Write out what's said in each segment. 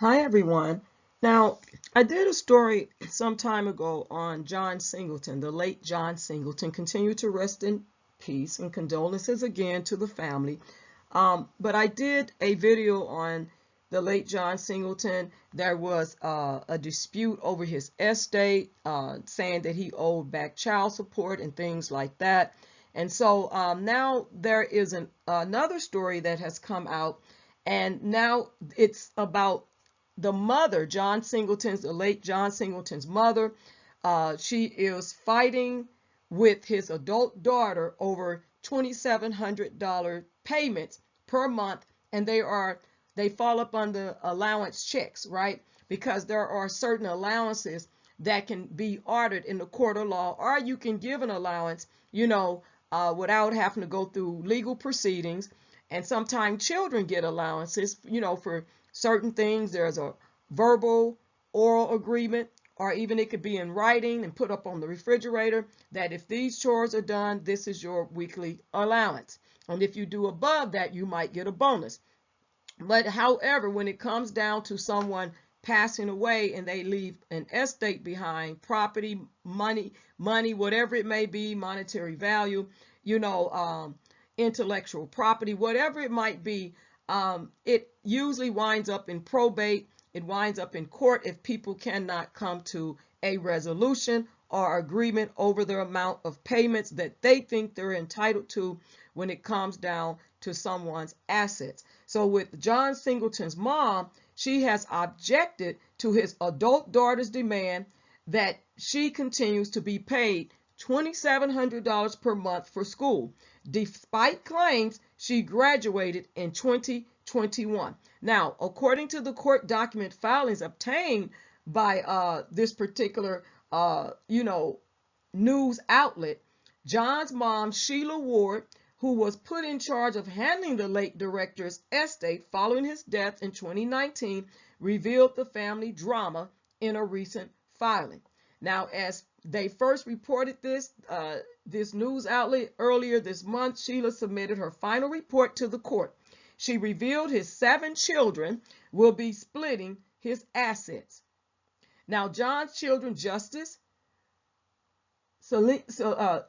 Hi, everyone. Now, I did a story some time ago on John Singleton, the late John Singleton. Continue to rest in peace and condolences again to the family. But I did a video on the late John Singleton. There was a dispute over his estate, saying that he owed back child support and things like that. And so now there is another story that has come out, and now it's about the mother, the late John Singleton's mother. She is fighting with his adult daughter over $2,700 payments per month, and they fall up under allowance checks, right? Because there are certain allowances that can be ordered in the court of law, or you can give an allowance, without having to go through legal proceedings. And sometimes children get allowances, for certain things. There's a verbal, oral agreement, or even it could be in writing and put up on the refrigerator that if these chores are done, this is your weekly allowance. And if you do above that, you might get a bonus. But however, when it comes down to someone passing away and they leave an estate behind, property, money, whatever it may be, monetary value, intellectual property, whatever it might be, it usually winds up in probate. It winds up in court if people cannot come to a resolution or agreement over the amount of payments that they think they're entitled to when it comes down to someone's assets. So with John Singleton's mom, she has objected to his adult daughter's demand that she continues to be paid $2,700 per month for school, despite claims she graduated in 2021. Now, according to the court document filings obtained by this particular, news outlet, John's mom, Sheila Ward, who was put in charge of handling the late director's estate following his death in 2019, revealed the family drama in a recent filing. Now, as they first reported this news outlet earlier this month, Sheila submitted her final report to the court. She revealed his 7 children will be splitting his assets. Now, John's children, Justice, Selenosol,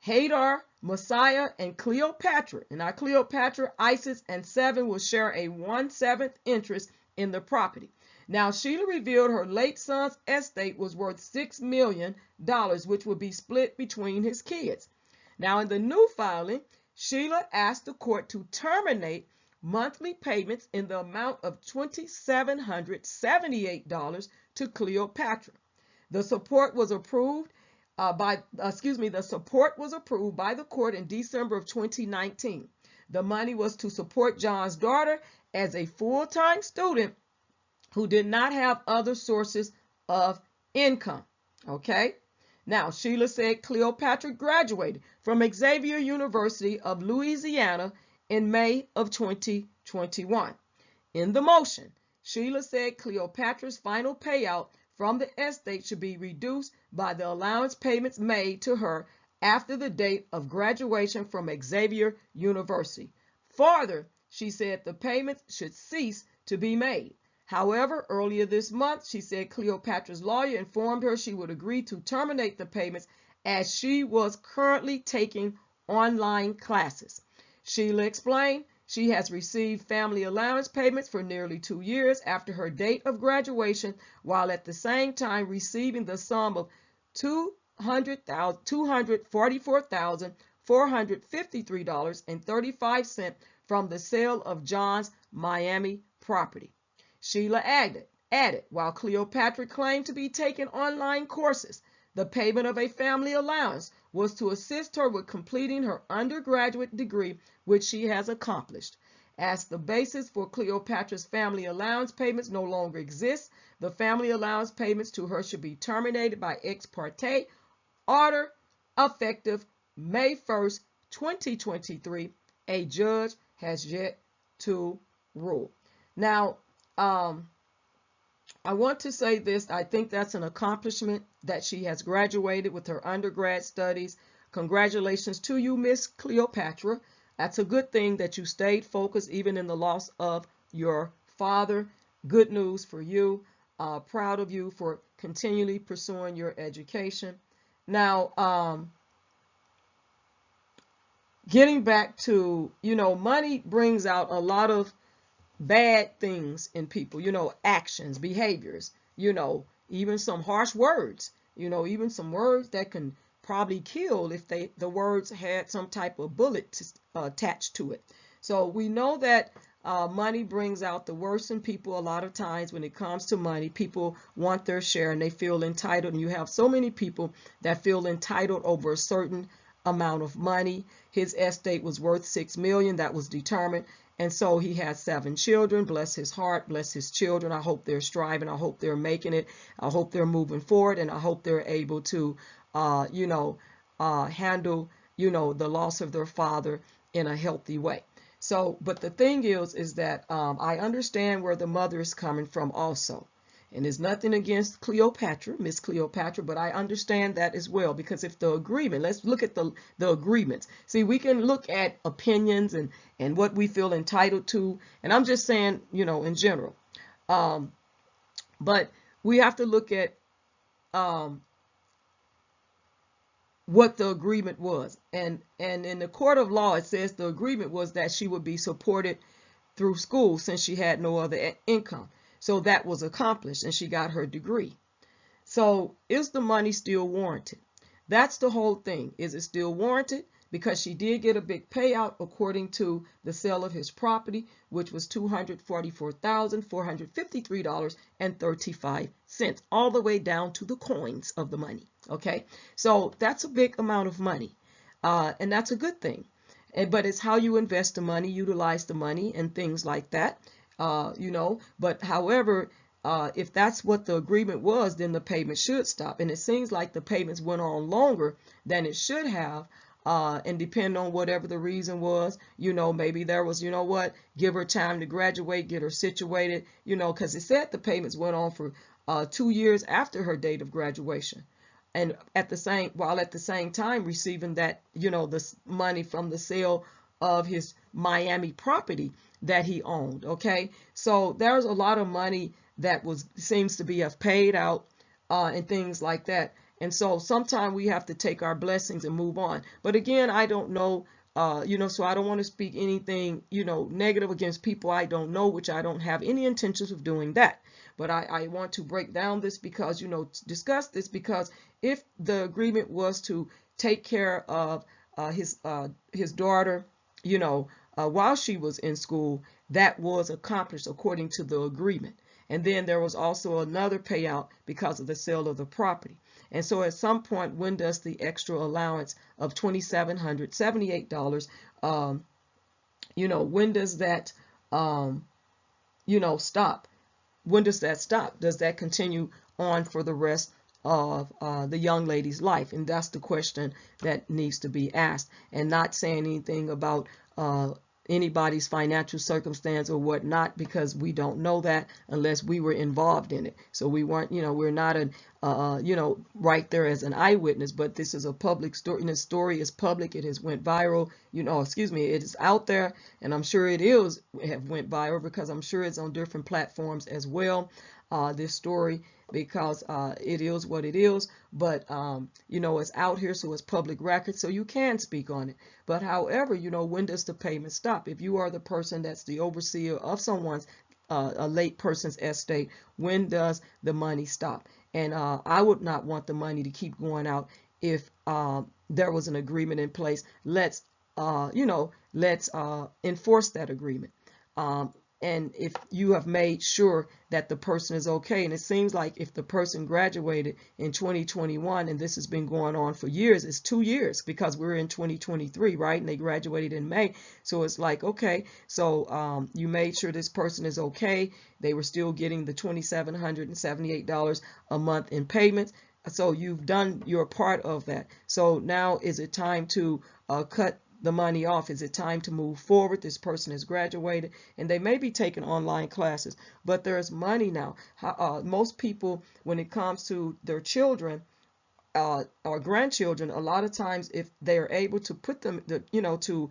Hadar, Messiah, and Cleopatra. And our Cleopatra, Isis, and 7 will share a 1/7 interest in the property. Now, Sheila revealed her late son's estate was worth $6 million, which would be split between his kids. Now, in the new filing, Sheila asked the court to terminate monthly payments in the amount of $2,778 to Cleopatra. The support was approved by the court in December of 2019. The money was to support John's daughter as a full-time student who did not have other sources of income. Okay? Now, Sheila said Cleopatra graduated from Xavier University of Louisiana in May of 2021. In the motion, Sheila said Cleopatra's final payout from the estate should be reduced by the allowance payments made to her after the date of graduation from Xavier University. Further, she said the payments should cease to be made. However, earlier this month, she said Cleopatra's lawyer informed her she would agree to terminate the payments as she was currently taking online classes. Sheila explained she has received family allowance payments for nearly 2 years after her date of graduation, while at the same time receiving the sum of $244,453.35 from the sale of John's Miami property. Sheila added, while Cleopatra claimed to be taking online courses, the payment of a family allowance was to assist her with completing her undergraduate degree, which she has accomplished. As the basis for Cleopatra's family allowance payments no longer exists, the family allowance payments to her should be terminated by ex parte order effective May 1st, 2023. A judge has yet to rule. Now, I want to say this. I think that's an accomplishment that she has graduated with her undergrad studies. Congratulations to you, Miss Cleopatra. That's a good thing that you stayed focused even in the loss of your father, good news for you. Proud of you for continually pursuing your education. Now, getting back to, money brings out a lot of bad things in people, actions, behaviors, even some harsh words, even some words that can probably kill if the words had some type of bullet attached to it. So we know that money brings out the worst in people. A lot of times when it comes to money, people want their share and they feel entitled, and you have so many people that feel entitled over a certain amount of money. His estate was worth $6 million. That was determined. And so he has 7 children. Bless his heart, bless his children. I hope they're striving. I hope they're making it. I hope they're moving forward, and I hope they're able to, handle, the loss of their father in a healthy way. So, but the thing is that I understand where the mother is coming from also. And there's nothing against Cleopatra, Miss Cleopatra, but I understand that as well, because if the agreement, let's look at the agreements. See, we can look at opinions and what we feel entitled to, and I'm just saying, in general. But we have to look at what the agreement was. And in the court of law, it says the agreement was that she would be supported through school since she had no other income. So that was accomplished, and she got her degree. So is the money still warranted? That's the whole thing. Is it still warranted? Because she did get a big payout according to the sale of his property, which was $244,453.35, all the way down to the coins of the money. Okay, so that's a big amount of money, and that's a good thing. But it's how you invest the money, utilize the money, and things like that. But however, if that's what the agreement was, then the payment should stop. And it seems like the payments went on longer than it should have. And depending on whatever the reason was, maybe there was, give her time to graduate, get her situated, because it said the payments went on for 2 years after her date of graduation. And while at the same time receiving that, the money from the sale of his Miami property that he owned. Okay, so there's a lot of money that seems to be paid out and things like that. And so sometimes we have to take our blessings and move on. But again, I don't know, so I don't want to speak anything, negative against people I don't know, which I don't have any intentions of doing that. But I want to break down this because, discuss this, because if the agreement was to take care of his daughter, while she was in school, that was accomplished according to the agreement. And then there was also another payout because of the sale of the property. And so at some point, when does the extra allowance of $2,778, when does that, stop? When does that stop? Does that continue on for the rest of the young lady's life? And that's the question that needs to be asked, and not saying anything about anybody's financial circumstance or whatnot, because we don't know that unless we were involved in it. So we weren't, we're not right there as an eyewitness, but this is a public story, and the story is public. It has went viral, it is out there, and I'm sure it have went viral because I'm sure it's on different platforms as well, this story, because it is what it is. But it's out here, so it's public record, so you can speak on it. But however, when does the payment stop? If you are the person that's the overseer of someone's a late person's estate, when does the money stop? And I would not want the money to keep going out if there was an agreement in place. Let's enforce that agreement. And if you have made sure that the person is okay, and it seems like if the person graduated in 2021, and this has been going on for years, it's 2 years because we're in 2023, right? And they graduated in May. So it's like, okay, so you made sure this person is okay. They were still getting the $2,778 a month in payments. So you've done your part of that. So now is it time to cut the money off? Is it time to move forward? This person has graduated, and they may be taking online classes, but there's money now. Most people, when it comes to their children or grandchildren, a lot of times if they are able to put them, to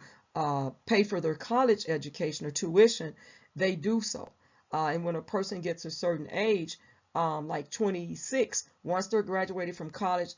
pay for their college education or tuition, they do so. And when a person gets a certain age, like 26, once they're graduated from college,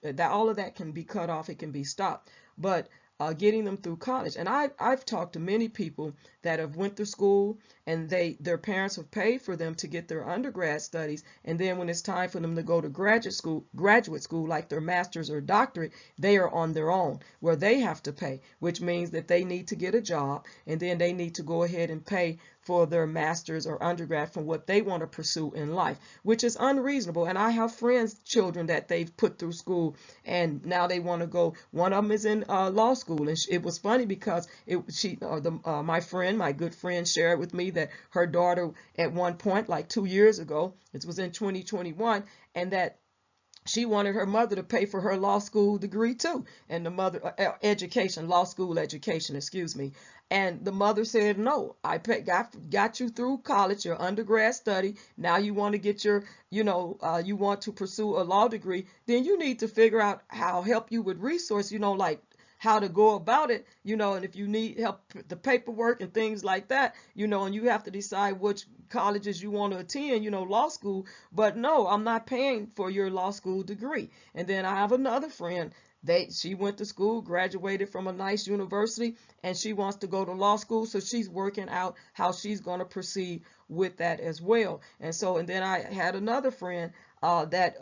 that all of that can be cut off. It can be stopped. But getting them through college, and I've talked to many people that have went to school, and their parents have paid for them to get their undergrad studies, and then when it's time for them to go to graduate school, like their master's or doctorate, they are on their own, where they have to pay, which means that they need to get a job, and then they need to go ahead and pay for their master's or undergrad from what they want to pursue in life, which is unreasonable. And I have friends, children that they've put through school, and now they want to go. One of them is in law school, and it was funny because my good friend, shared with me that her daughter at one point, like 2 years ago, it was in 2021, and that she wanted her mother to pay for her law school degree too, and the mother law school education, excuse me. And the mother said, no, got you through college, your undergrad study. Now you want to get you want to pursue a law degree. Then you need to figure out how help you with resource, like how to go about it, and if you need help, the paperwork and things like that, and you have to decide which colleges you want to attend, law school. But no, I'm not paying for your law school degree. And then I have another friend. She went to school, graduated from a nice university, and she wants to go to law school. So she's working out how she's going to proceed with that as well. And then I had another friend that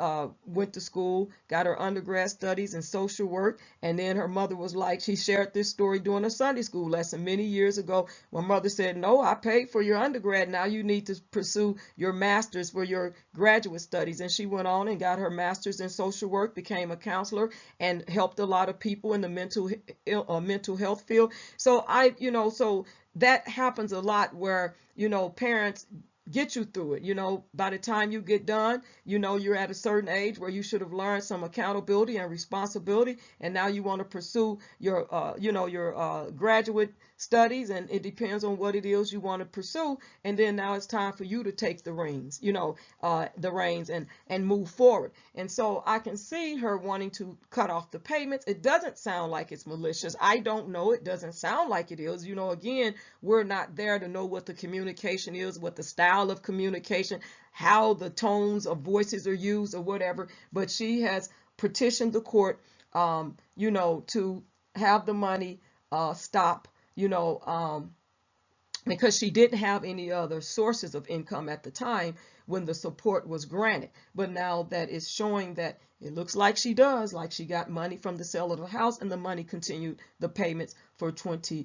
went to school, got her undergrad studies in social work, and then her mother was like, she shared this story during a Sunday school lesson many years ago. My mother said, no, I paid for your undergrad. Now you need to pursue your master's for your graduate studies. And she went on and got her master's in social work, became a counselor, and helped a lot of people in the mental health field. So so that happens a lot where, parents get you through it. By the time you get done, you're at a certain age where you should have learned some accountability and responsibility, and now you want to pursue your graduate studies, and it depends on what it is you want to pursue. And then now it's time for you to take the reins, and move forward. And so I can see her wanting to cut off the payments. It doesn't sound like it's malicious. I don't know. It doesn't sound like it is. Again, we're not there to know what the communication is, what the style of communication, how the tones of voices are used or whatever. But she has petitioned the court, to have the money stop, because she didn't have any other sources of income at the time when the support was granted. But now that is showing that it looks like she does, like she got money from the sale of the house, and the money continued the payments for 2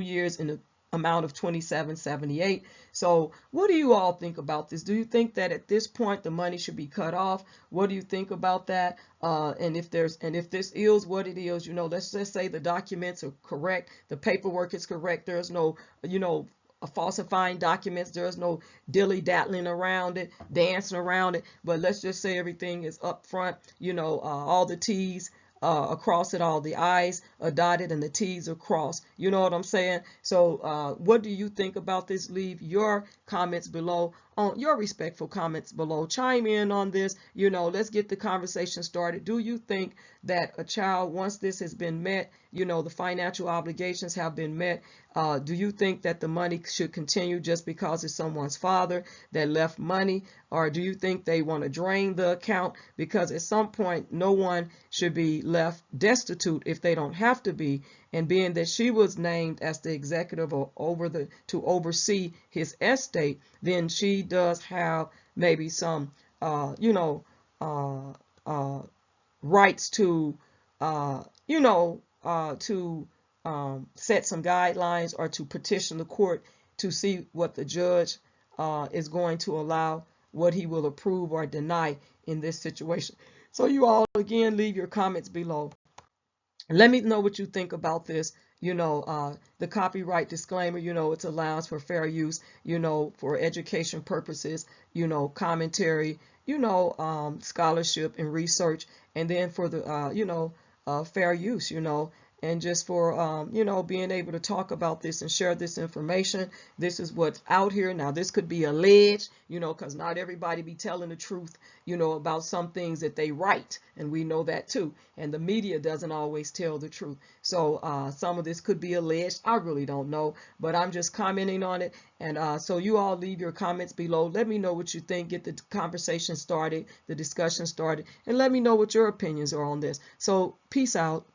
years in the amount of $27.78. So what do you all think about this? Do you think that at this point the money should be cut off? What do you think about that? And if this is what it is, let's just say the documents are correct, the paperwork is correct, there's no, falsifying documents, there's no dilly-daddling around it, dancing around it, but let's just say everything is up front, all the T's across it, all the I's are dotted and the T's are crossed. You know what I'm saying? So what do you think about this? Leave your comments below, your respectful comments below. Chime in on this. Let's get the conversation started. Do you think that a child, once this has been met, the financial obligations have been met, do you think that the money should continue just because it's someone's father that left money? Or do you think they want to drain the account? Because at some point, no one should be left destitute if they don't have to be. And being that she was named as the executive to oversee his estate, then she does have maybe some, rights to, set some guidelines or to petition the court to see what the judge is going to allow, what he will approve or deny in this situation. So you all, again, leave your comments below. Let me know what you think about this. The copyright disclaimer, it's allowance for fair use, for education purposes, commentary, scholarship and research, and then for the, fair use, and just for you know, being able to talk about this and share this information. This is what's out here. Now, this could be alleged, you know, because not everybody be telling the truth, you know, about some things that they write, and we know that too. And the media doesn't always tell the truth. So some of this could be alleged. I really don't know, but I'm just commenting on it. And so you all leave your comments below. Let me know what you think. Get the conversation started, the discussion started, and let me know what your opinions are on this. So peace out.